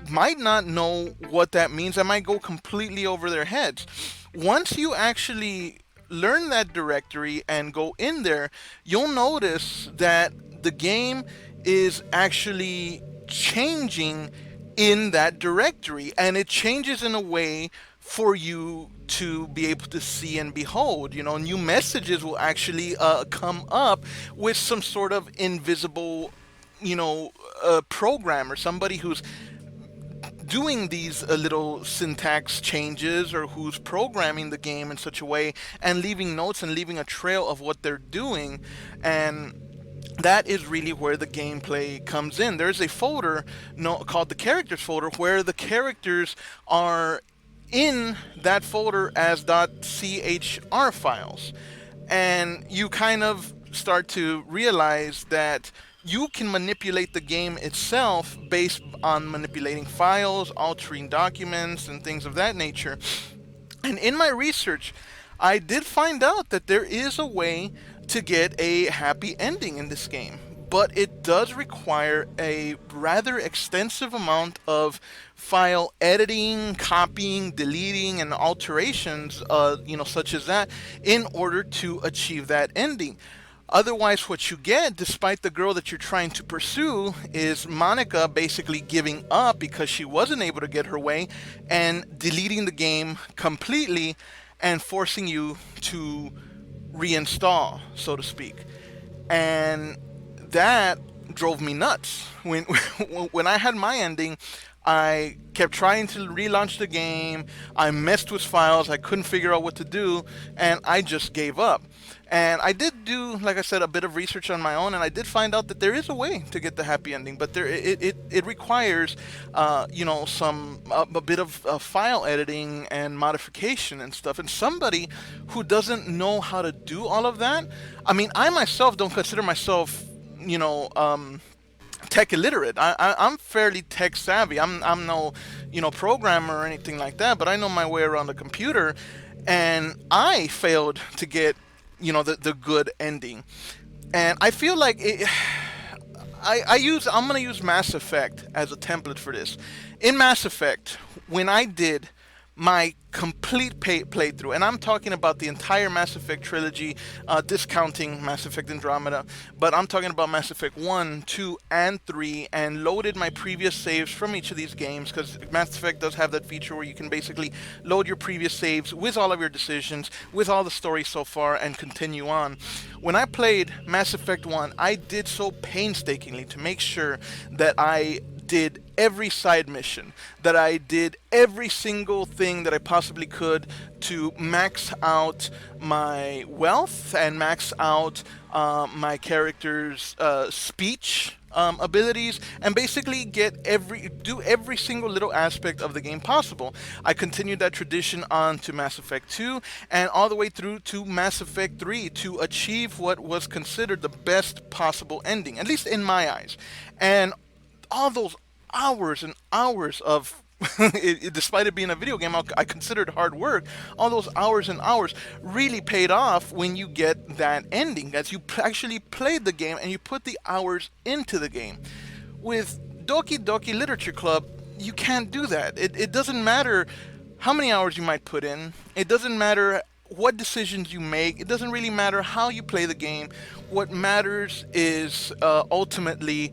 Speaker 1: might not know what that means. That might go completely over their heads. Once you actually learn that directory and go in there, you'll notice that the game is actually changing in that directory, and it changes in a way for you to be able to see and behold. New messages will actually come up with some sort of invisible, program, or somebody who's doing these little syntax changes, or who's programming the game in such a way and leaving notes and leaving a trail of what they're doing. And that is really where the gameplay comes in. There's a folder called the characters folder, where the characters are in that folder as .chr files, and you kind of start to realize that you can manipulate the game itself based on manipulating files, altering documents, and things of that nature. And in my research, I did find out that there is a way to get a happy ending in this game, but it does require a rather extensive amount of file editing, copying, deleting, and alterations, such as that, in order to achieve that ending. Otherwise, what you get, despite the girl that you're trying to pursue, is Monica basically giving up because she wasn't able to get her way and deleting the game completely and forcing you to reinstall, so to speak. And that drove me nuts. When I had my ending, I kept trying to relaunch the game. I messed with files. I couldn't figure out what to do, and I just gave up. And I did do, like I said, a bit of research on my own, and I did find out that there is a way to get the happy ending, but it requires, a bit of file editing and modification and stuff. And somebody who doesn't know how to do all of that, I mean, I myself don't consider myself, tech illiterate. I'm fairly tech savvy. I'm no, programmer or anything like that, but I know my way around the computer, and I failed to get, the good ending. And I feel like I'm gonna use Mass Effect as a template for this. In Mass Effect, when I did my complete playthrough, and I'm talking about the entire Mass Effect trilogy, discounting Mass Effect Andromeda, but I'm talking about Mass Effect 1, 2, and 3, and loaded my previous saves from each of these games, because Mass Effect does have that feature where you can basically load your previous saves with all of your decisions, with all the story so far, and continue on. When I played Mass Effect 1, I did so painstakingly to make sure that I did every side mission, that I did every single thing that I possibly could to max out my wealth and max out my character's speech abilities, and basically do every single little aspect of the game possible. I continued that tradition on to Mass Effect 2 and all the way through to Mass Effect 3 to achieve what was considered the best possible ending, at least in my eyes. And all those hours and hours of despite it being a video game, I considered hard work. All those hours and hours really paid off when you get that ending, as you actually played the game and you put the hours into the game. With Doki Doki Literature Club, you can't do that. It doesn't matter how many hours you might put in. It doesn't matter what decisions you make. It doesn't really matter how you play the game. What matters is ultimately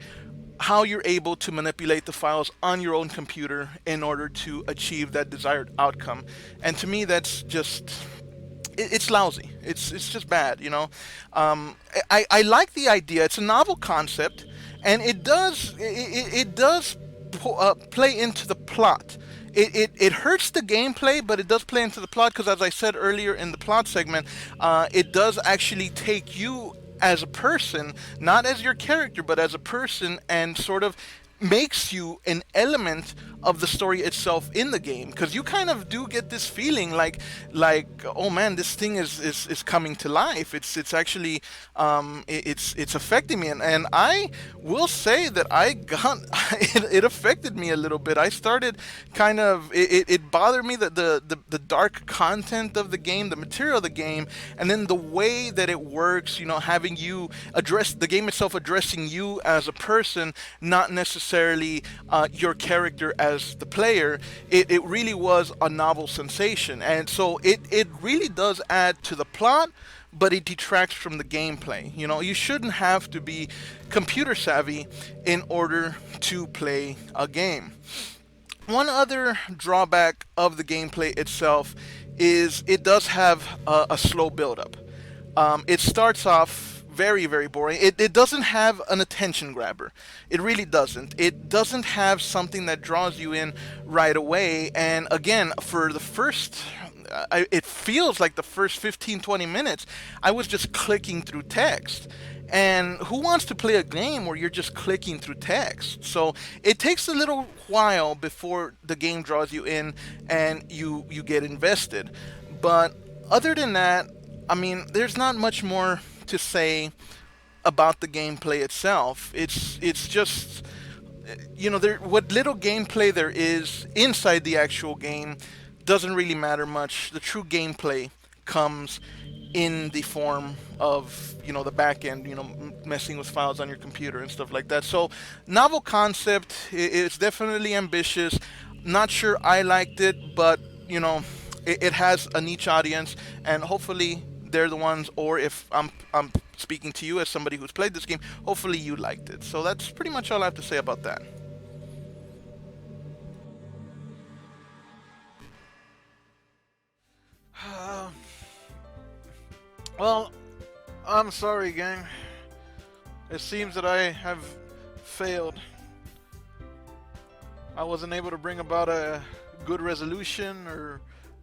Speaker 1: how you're able to manipulate the files on your own computer in order to achieve that desired outcome. And to me, that's just, it's lousy. It's just bad, I like the idea. It's a novel concept, and it does play into the plot. It hurts the gameplay, but it does play into the plot, because as I said earlier in the plot segment, it does actually take you as a person, not as your character, but as a person, and sort of makes you an element of the story itself in the game, because you kind of do get this feeling like oh man, this thing is coming to life. It's actually it's affecting me, and I will say that I got it affected me a little bit. I started kind of it bothered me that the dark content of the game, the material of the game, and then the way that it works, having you address the game itself, addressing you as a person, not necessarily your character as the player. It really was a novel sensation, and so it really does add to the plot, but it detracts from the gameplay. You shouldn't have to be computer savvy in order to play a game. One other drawback of the gameplay itself is it does have a slow build-up. It starts off very, very boring. It doesn't have an attention grabber. It really doesn't. It doesn't have something that draws you in right away. And again, for the first, it feels like the first 15-20 minutes, I was just clicking through text. And who wants to play a game where you're just clicking through text? So it takes a little while before the game draws you in and you get invested. But other than that, I mean, there's not much more to say about the gameplay itself. It's just, what little gameplay there is inside the actual game doesn't really matter much. The true gameplay comes in the form of, the back end, messing with files on your computer and stuff like that. So, novel concept. It's definitely ambitious. Not sure I liked it, but, it has a niche audience, and hopefully they're the ones, or if I'm speaking to you as somebody who's played this game, hopefully you liked it. So that's pretty much all I have to say about that. Well, I'm sorry, gang. It seems that I have failed. I wasn't able to bring about a good resolution or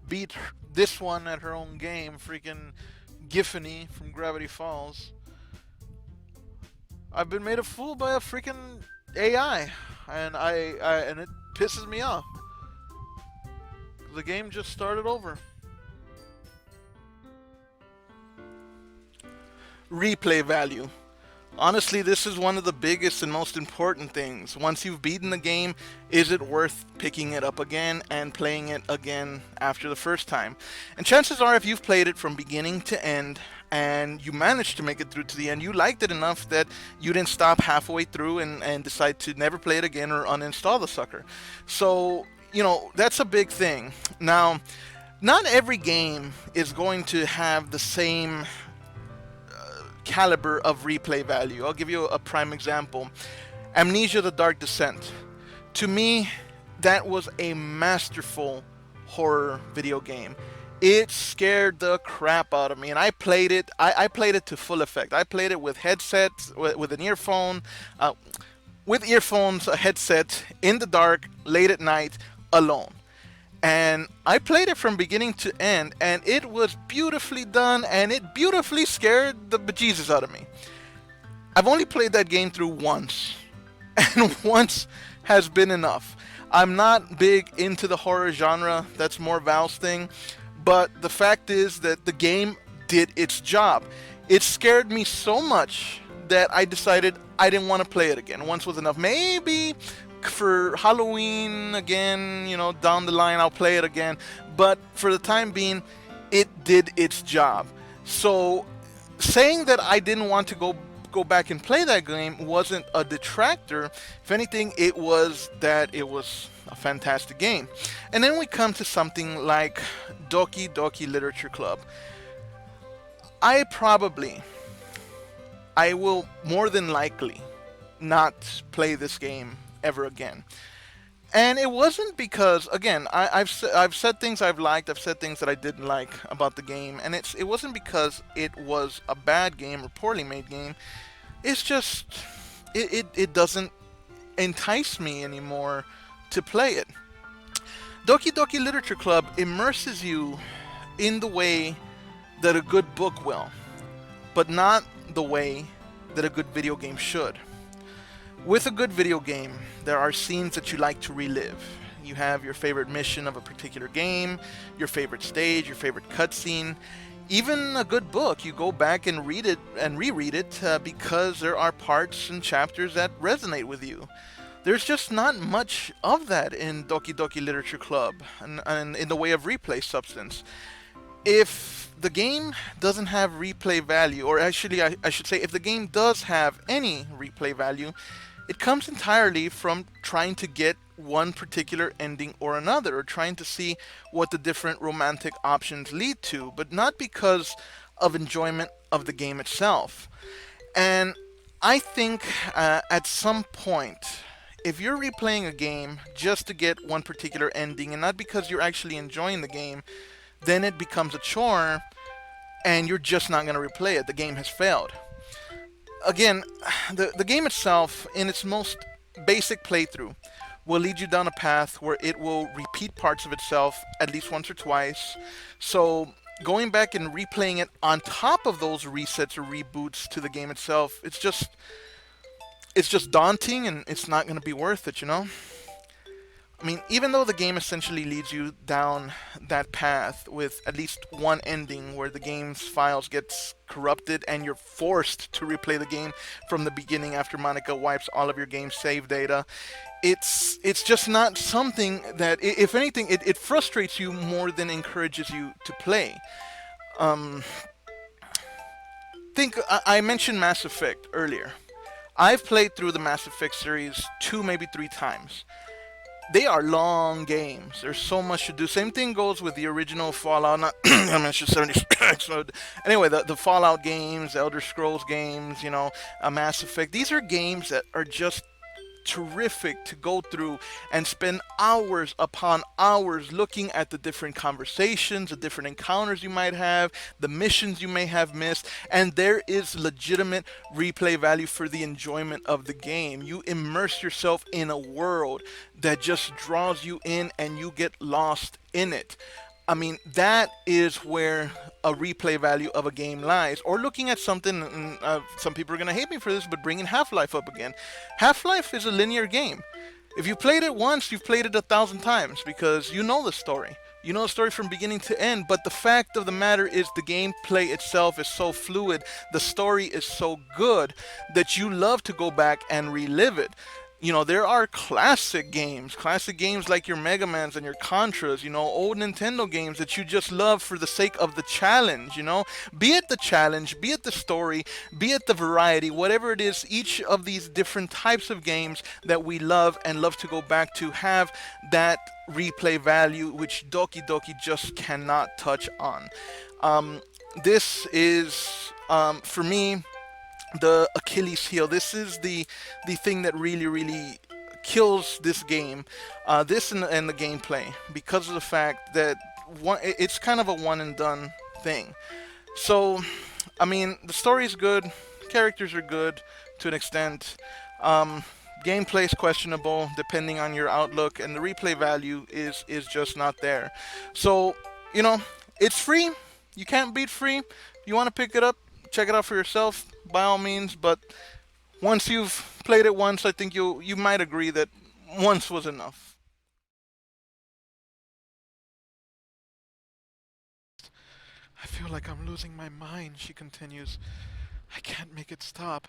Speaker 1: beat this one at her own game, freaking Giffany from Gravity Falls. I've been made a fool by a freaking AI, and and it pisses me off. The game just started over. Replay value. Honestly, this is one of the biggest and most important things. Once you've beaten the game, is it worth picking it up again and playing it again after the first time? And chances are, if you've played it from beginning to end and you managed to make it through to the end, you liked it enough that you didn't stop halfway through and decide to never play it again or uninstall the sucker. So, you know, that's a big thing. Now, not every game is going to have the same caliber of replay value. I'll give you a prime example. Amnesia: The Dark Descent. To me, that was a masterful horror video game. It scared the crap out of me, and I played it. I played it to full effect. I played it with headsets, with an earphone, with earphones, a headset, in the dark, late at night, alone. And I played it from beginning to end, and it was beautifully done, and it beautifully scared the bejesus out of me. I've only played that game through once, and once has been enough. I'm not big into the horror genre, that's more Val's thing, but the fact is that the game did its job. It scared me so much that I decided I didn't want to play it again. Once was enough. Maybe for Halloween again, you know, down the line I'll play it again, but for the time being, it did its job. So saying that I didn't want to go back and play that game wasn't a detractor. If anything, it was that it was a fantastic game. And then we come to something like Doki Doki Literature Club. I will more than likely not play this game ever again. And it wasn't because, again, I've said things I've liked, I've said things that I didn't like about the game, and it wasn't because it was a bad game or poorly made game. It's just it doesn't entice me anymore to play it. Doki Doki Literature Club immerses you in the way that a good book will, but not the way that a good video game should. With a good video game, there are scenes that you like to relive. You have your favorite mission of a particular game, your favorite stage, your favorite cutscene. Even a good book, you go back and read it and reread it because there are parts and chapters that resonate with you. There's just not much of that in Doki Doki Literature Club and in the way of replay substance. If the game doesn't have replay value, or actually I should say if the game does have any replay value, it comes entirely from trying to get one particular ending or another, or trying to see what the different romantic options lead to, but not because of enjoyment of the game itself. And I think at some point, if you're replaying a game just to get one particular ending and not because you're actually enjoying the game, then it becomes a chore and you're just not going to replay it. The game has failed. Again, the game itself, in its most basic playthrough, will lead you down a path where it will repeat parts of itself at least once or twice. So going back and replaying it on top of those resets or reboots to the game itself, it's just daunting, and it's not going to be worth it, you know? I mean, even though the game essentially leads you down that path with at least one ending where the game's files gets corrupted and you're forced to replay the game from the beginning after Monica wipes all of your game save data, it's just not something that, if anything, it frustrates you more than encourages you to play. I mentioned Mass Effect earlier. I've played through the Mass Effect series 2, maybe 3 times. they are long games. There's so much to do. Same thing goes with the original Fallout. Not, I mentioned 76. So anyway, the Fallout games, Elder Scrolls games, Mass Effect. These are games that are just terrific to go through and spend hours upon hours looking at the different conversations, the different encounters you might have, the missions you may have missed, and there is legitimate replay value for the enjoyment of the game. You immerse yourself in a world that just draws you in and you get lost in it. I mean, that is where a replay value of a game lies. Or looking at something, and some people are going to hate me for this, but bringing Half-Life up again. Half-Life is a linear game. If you played it once, you've played it 1,000 times because you know the story. You know the story from beginning to end, but the fact of the matter is the gameplay itself is so fluid, the story is so good that you love to go back and relive it. There are classic games like your Mega Mans and your Contras, old Nintendo games that you just love for the sake of the challenge, Be it the challenge, be it the story, be it the variety, whatever it is, each of these different types of games that we love and love to go back to have that replay value, which Doki Doki just cannot touch on. This is, for me, the Achilles heel. This is the thing that really kills this game, this and the gameplay, because of the fact that it's kind of a one and done thing. So, I mean, the story is good, characters are good to an extent, gameplay is questionable depending on your outlook, and the replay value is just not there. So, it's free. You can't beat free. You want to pick it up, check it out for yourself, by all means, but once you've played it once, I think you might agree that once was enough. I feel like I'm losing my mind, she continues. I can't make it stop.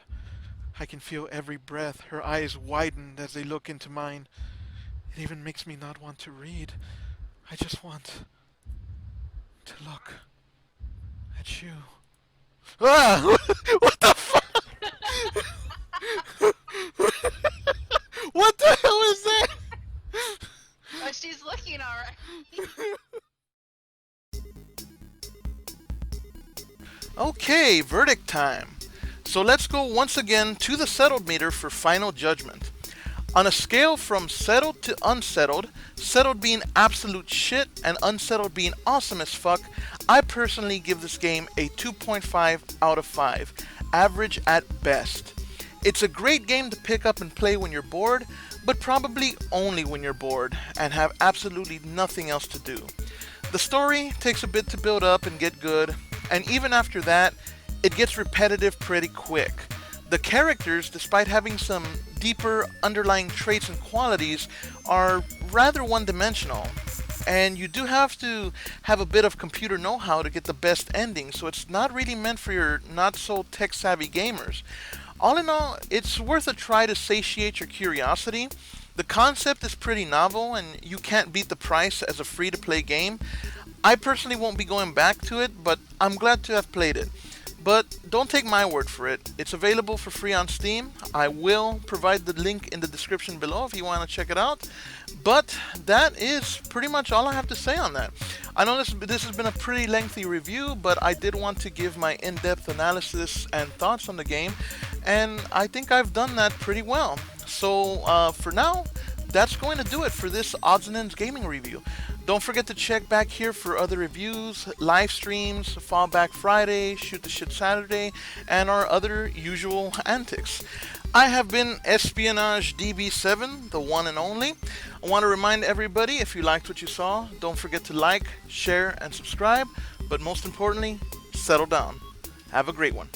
Speaker 1: I can feel every breath, her eyes widened as they look into mine. It even makes me not want to read. I just want to look at you. Ah! What the fuck? What the hell is that?
Speaker 3: Oh, she's looking alright.
Speaker 1: Okay, verdict time. So let's go once again to the settled meter for final judgment. On a scale from settled to unsettled, settled being absolute shit and unsettled being awesome as fuck, I personally give this game a 2.5 out of 5, average at best. It's a great game to pick up and play when you're bored, but probably only when you're bored and have absolutely nothing else to do. The story takes a bit to build up and get good, and even after that, it gets repetitive pretty quick. The characters, despite having some deeper underlying traits and qualities, are rather one-dimensional. And you do have to have a bit of computer know-how to get the best ending, so it's not really meant for your not-so-tech-savvy gamers. All in all, it's worth a try to satiate your curiosity. The concept is pretty novel, and you can't beat the price as a free-to-play game. I personally won't be going back to it, but I'm glad to have played it. But don't take my word for it. It's available for free on Steam. I will provide the link in the description below if you want to check it out. But that is pretty much all I have to say on that. I know this has been a pretty lengthy review, but I did want to give my in-depth analysis and thoughts on the game, and I think I've done that pretty well. So for now, that's going to do it for this Odds and Ends gaming review. Don't forget to check back here for other reviews, live streams, Fallback Friday, Shoot the Shit Saturday, and our other usual antics. I have been Espionage DB7, the one and only. I want to remind everybody, if you liked what you saw, don't forget to like, share, and subscribe. But most importantly, settle down. Have a great one.